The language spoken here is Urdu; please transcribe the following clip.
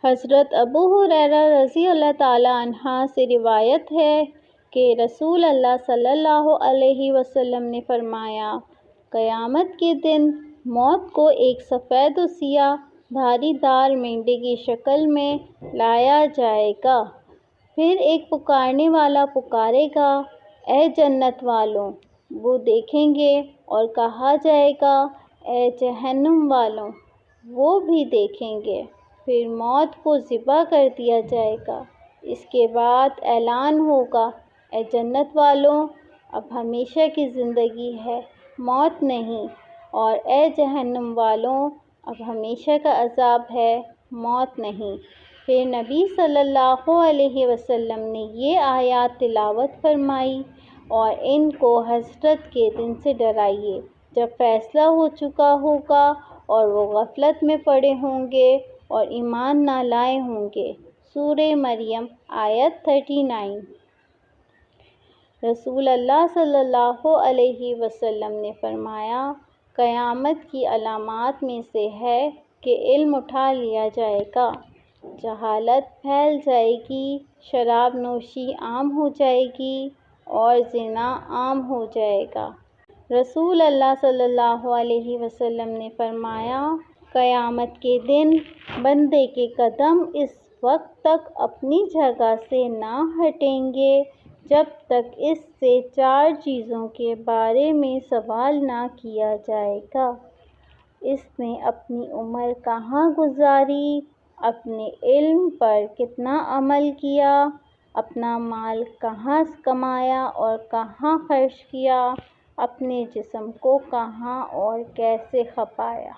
حضرت ابو ہریرہ رضی اللہ تعالیٰ عنہ سے روایت ہے کہ رسول اللہ صلی اللہ علیہ وسلم نے فرمایا، قیامت کے دن موت کو ایک سفید و سیاہ دھاری دار مینڈے کی شکل میں لایا جائے گا۔ پھر ایک پکارنے والا پکارے گا، اے جنت والوں! وہ دیکھیں گے اور کہا جائے گا، اے جہنم والوں! وہ بھی دیکھیں گے۔ پھر موت کو ذبح کر دیا جائے گا۔ اس کے بعد اعلان ہوگا، اے جنت والوں! اب ہمیشہ کی زندگی ہے، موت نہیں، اور اے جہنم والوں! اب ہمیشہ کا عذاب ہے، موت نہیں۔ پھر نبی صلی اللہ علیہ وسلم نے یہ آیات تلاوت فرمائی اور ان کو حسرت کے دن سے ڈرائیے جب فیصلہ ہو چکا ہوگا اور وہ غفلت میں پڑے ہوں گے اور ایمان نہ لائے ہوں گے۔ سورہ مریم آیت 39۔ رسول اللہ صلی اللہ علیہ وسلم نے فرمایا، قیامت کی علامات میں سے ہے کہ علم اٹھا لیا جائے گا، جہالت پھیل جائے گی، شراب نوشی عام ہو جائے گی اور زنا عام ہو جائے گا۔ رسول اللہ صلی اللہ علیہ وسلم نے فرمایا، قیامت کے دن بندے کے قدم اس وقت تک اپنی جگہ سے نہ ہٹیں گے جب تک اس سے 4 چیزوں کے بارے میں سوال نہ کیا جائے گا۔ اس نے اپنی عمر کہاں گزاری، اپنے علم پر کتنا عمل کیا، اپنا مال کہاں کمایا اور کہاں خرچ کیا، اپنے جسم کو کہاں اور کیسے کھپایا۔